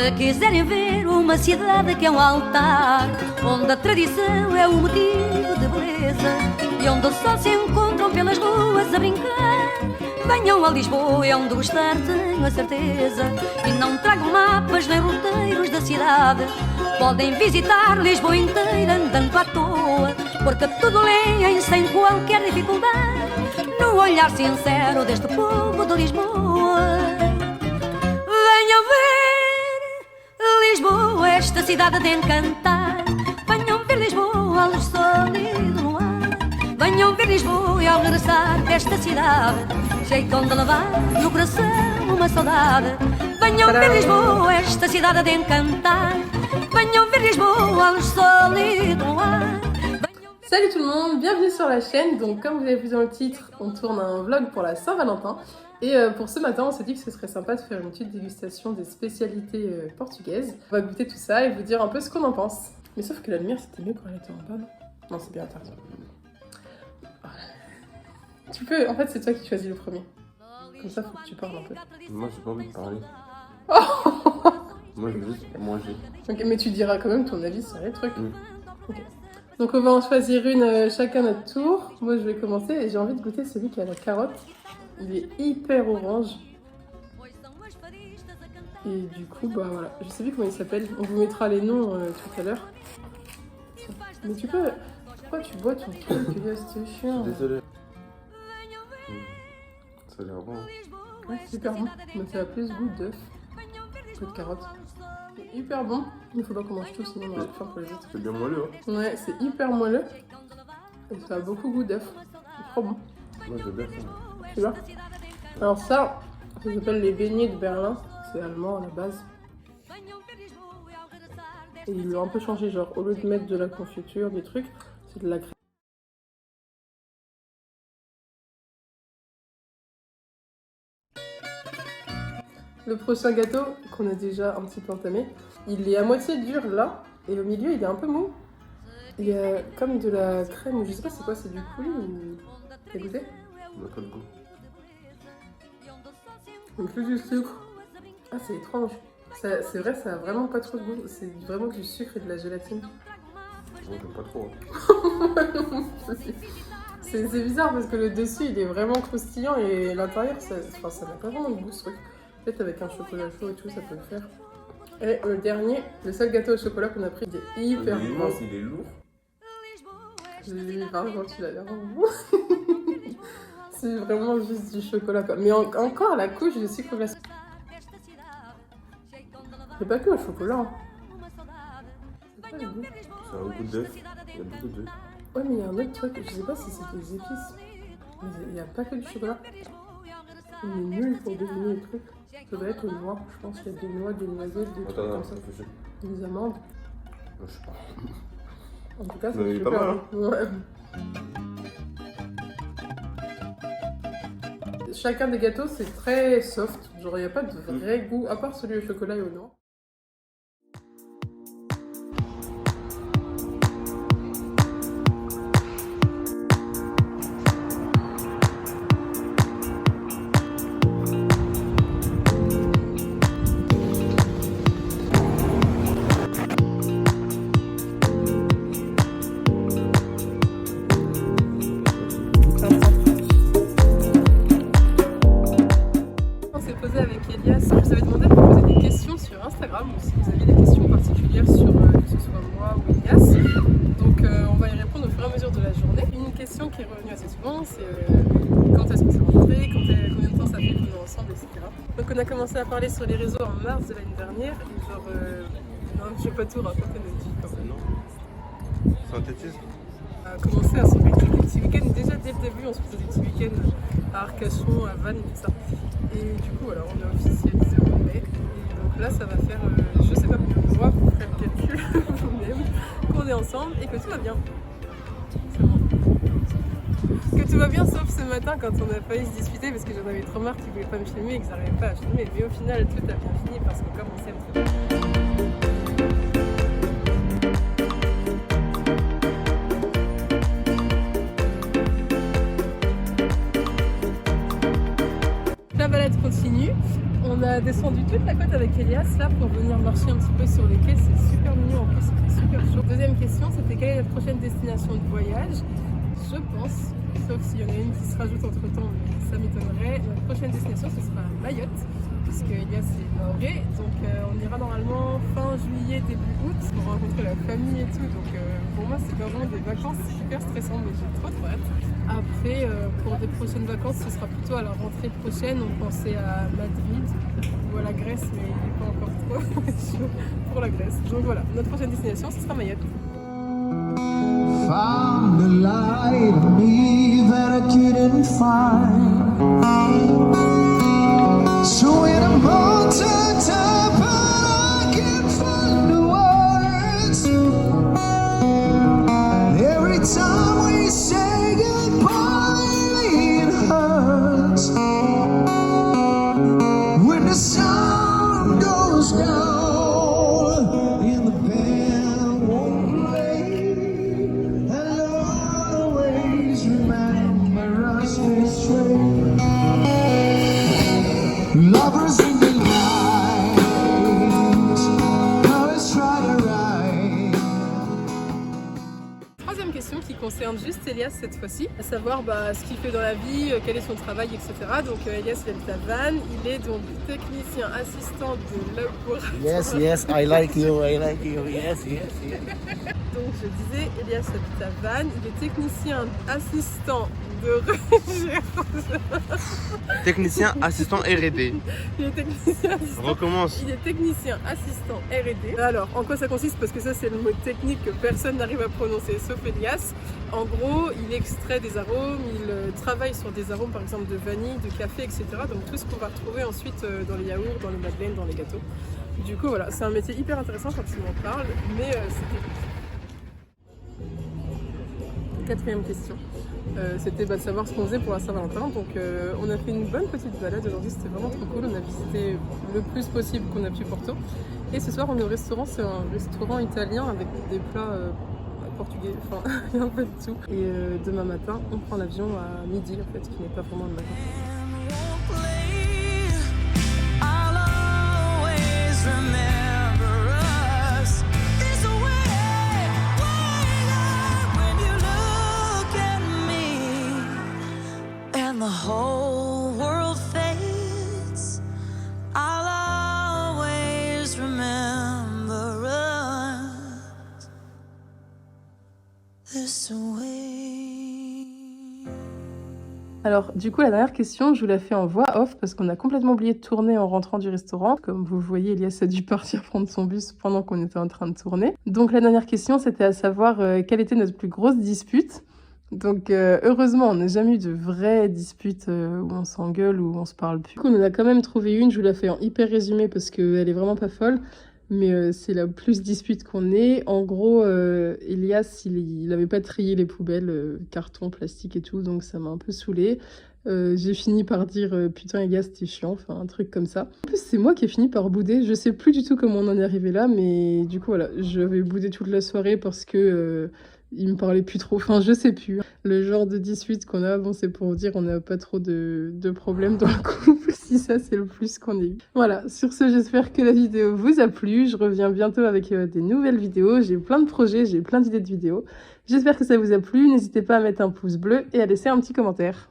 Se quiserem ver uma cidade que é um altar, onde a tradição é o motivo de beleza e onde só se encontram pelas ruas a brincar, venham a Lisboa, é onde gostar tenho a certeza. E não tragam mapas nem roteiros da cidade, podem visitar Lisboa inteira andando à toa, porque tudo leem sem qualquer dificuldade no olhar sincero deste povo de Lisboa. Venham ver Lisboa, esta cidade de encantar. Venham ver Lisboa, a luz do sol e do luar. Venham ver Lisboa e ao regressar desta cidade, jeito de levar no coração uma saudade. Venham ver Lisboa, esta cidade de encantar. Venham ver Lisboa, a luz do sol e do luar. Salut tout le monde, bienvenue sur la chaîne. Donc comme vous avez vu dans le titre, on tourne un vlog pour la Saint-Valentin. Et pour ce matin, on s'est dit que ce serait sympa de faire une petite dégustation des spécialités portugaises. On va goûter tout ça et vous dire un peu ce qu'on en pense. Mais sauf que la lumière, c'était mieux quand elle était en bas, non? Non, c'est bien intéressant. Tu peux, en fait, c'est toi qui choisis le premier. Comme ça, faut que tu parles un peu. Moi, j'ai pas envie de parler. Oh Moi, je veux juste manger. Ok, mais tu diras quand même ton avis sur les trucs. Mm. Ok. Donc on va en choisir une chacun notre tour. Moi je vais commencer et j'ai envie de goûter celui qui a la carotte. Il est hyper orange. Et du coup bah voilà, je sais plus comment il s'appelle. On vous mettra les noms tout à l'heure. Mais tu peux... Pourquoi tu bois ton truc? C'est chiant. Désolé. Ça a l'air bon. Ouais, c'est super bon. Mais ça a plus goût d'œuf que de carotte. C'est hyper bon. Il faut pas qu'on mange tout sinon on aura faim pour les autres. C'est bien moelleux, hein? Ouais, c'est hyper moelleux. Et ça a beaucoup goût d'œuf. C'est trop bon. Moi, j'aime bien ça. Tu vois? Alors ça s'appelle les beignets de Berlin. C'est allemand à la base. Et ils l'ont un peu changé, genre au lieu de mettre de la confiture, des trucs, c'est de la crème. Le prochain gâteau qu'on a déjà un petit peu entamé, il est à moitié dur là, et au milieu il est un peu mou. Il y a comme de la crème, ou je sais pas c'est quoi, c'est du coulis ou... T'as goûté? On n'a pas de goût. Il plus du sucre. Ah c'est étrange. C'est vrai, ça a vraiment pas trop de goût. C'est vraiment du sucre et de la gélatine. Moi, j'aime pas trop. Hein. C'est bizarre parce que le dessus il est vraiment croustillant et l'intérieur ça n'a pas vraiment de goût ce truc. Peut-être avec un chocolat chaud et tout ça peut le faire. Et le dernier, le seul gâteau au chocolat qu'on a pris, il est hyper Il est bon. immense, il est lourd. Pardon, tu l'as l'air bon. C'est vraiment juste du chocolat quoi. Mais encore la couche de sucre glacé. C'est pas que le chocolat. Hein. C'est pas le goût. C'est un goût d'œuf. Il y a beaucoup d'œuf. Ouais mais il y a un autre truc, je sais pas si c'est des épices. Mais il n'y a pas que du chocolat. Il est nul pour deviner les trucs. Ça doit être aux noix, je pense qu'il y a des noix, des noisettes, des trucs comme ça. Des amandes. Je sais pas. En tout cas, c'est super. pas mal, hein. Ouais. Chacun des gâteaux, c'est très soft. Genre, il n'y a pas de vrai goût, à part celui au chocolat et aux noix. Avec Elias, je vous avais demandé de me poser des questions sur Instagram ou si vous aviez des questions particulières sur que ce soit moi ou Elias. Donc on va y répondre au fur et à mesure de la journée. Une question qui est revenue assez souvent, c'est quand est-ce qu'on s'est rencontrés, combien de temps ça fait qu'on est ensemble, etc. Donc on a commencé à parler sur les réseaux en mars de l'année dernière et genre non, je vais pas tout raconter notre vie quand même. Synthétise. On a commencé à s'organiser des petits week-ends. Déjà dès le début on se faisait des petits week-ends à Arcachon, à Vannes et tout ça. Et du coup voilà, on a officialisé en mai. Et donc là ça va faire, je sais pas combien de mois, vous ferez le calcul vous-même, qu'on est ensemble et que tout va bien. C'est bon. Que tout va bien sauf ce matin quand on a failli se disputer parce que j'en avais trop marre qu'ils voulaient pas me filmer et qu'ils n'arrivaient pas à filmer. Mais au final tout a bien fini parce que comme on s'aime très bien. La balade continue. On a descendu toute la côte avec Elias là pour venir marcher un petit peu sur les quais, c'est super mignon en plus, c'est super chaud. Deuxième question, c'était quelle est notre prochaine destination de voyage? Je pense, sauf s'il y en a une qui se rajoute entre temps, mais ça m'étonnerait, notre prochaine destination ce sera Mayotte, puisque Elias est maoré, donc on ira normalement fin juillet, début août pour rencontrer la famille et tout, donc pour moi c'est vraiment des vacances super stressantes, mais j'ai trop hâte. Après, pour des prochaines vacances, ce sera plutôt à la rentrée prochaine. On pensait à Madrid ou à la Grèce, mais il n'est pas encore trop chaud pour la Grèce. Donc voilà, notre prochaine destination, ce sera Mayotte. Found a light in me that I couldn't find. So when I'm all turned up and I can't find the words, every time we say goodbye, it hurts. When the sun goes down and the band won't play, I'll always remember us this way. Lovers in the night, always try to ride. Troisième question qui concerne juste Elias cette fois-ci, à savoir ce qu'il fait dans la vie, quel est son travail, etc. Donc Elias il habite à Vannes, il est donc technicien assistant de laboratoire. Yes, I like you, yes. Donc je disais, Elias habite à Vannes, il est technicien assistant de recherche. Technicien assistant R&D. Il est technicien assistant. Recommence. Il est technicien assistant R&D. Alors, en quoi ça consiste? Parce que ça, c'est le mot technique que personne n'arrive à prononcer, sauf Elias. En gros, il extrait des arômes, il travaille sur des arômes, par exemple de vanille, de café, etc. Donc tout ce qu'on va retrouver ensuite dans les yaourts, dans les madeleines, dans les gâteaux. Du coup, voilà, c'est un métier hyper intéressant quand il m'en parle, mais c'était... Quatrième question. C'était de savoir ce qu'on faisait pour la Saint-Valentin. Donc on a fait une bonne petite balade aujourd'hui, c'était vraiment trop cool. On a visité le plus possible qu'on a pu Porto. Et ce soir on est au restaurant, c'est un restaurant italien avec des plats portugais, enfin rien pas du tout. Et demain matin on prend l'avion à midi en fait, qui n'est pas vraiment le matin. The whole world fades, I'll always remember us this way. Alors du coup la dernière question je vous la fais en voix off parce qu'on a complètement oublié de tourner en rentrant du restaurant. Comme vous le voyez, Elias a dû partir prendre son bus pendant qu'on était en train de tourner. Donc la dernière question c'était à savoir quelle était notre plus grosse dispute. Donc heureusement on n'a jamais eu de vraies disputes où on s'engueule, où on se parle plus. Du coup on en a quand même trouvé une, je vous la fais en hyper résumé parce qu'elle est vraiment pas folle. Mais c'est la plus dispute qu'on ait. En gros, Elias, il avait pas trié les poubelles, carton, plastique et tout, donc ça m'a un peu saoulée. J'ai fini par dire putain Elias t'es chiant, enfin un truc comme ça. En plus c'est moi qui ai fini par bouder, je sais plus du tout comment on en est arrivé là, mais du coup voilà, j'avais boudé toute la soirée parce que il me parlait plus trop, enfin je sais plus. Le genre de dispute qu'on a, bon c'est pour dire on n'a pas trop de problèmes dans le couple, si ça c'est le plus qu'on ait eu. Voilà, sur ce j'espère que la vidéo vous a plu, je reviens bientôt avec des nouvelles vidéos, j'ai plein de projets, j'ai plein d'idées de vidéos. J'espère que ça vous a plu, n'hésitez pas à mettre un pouce bleu et à laisser un petit commentaire.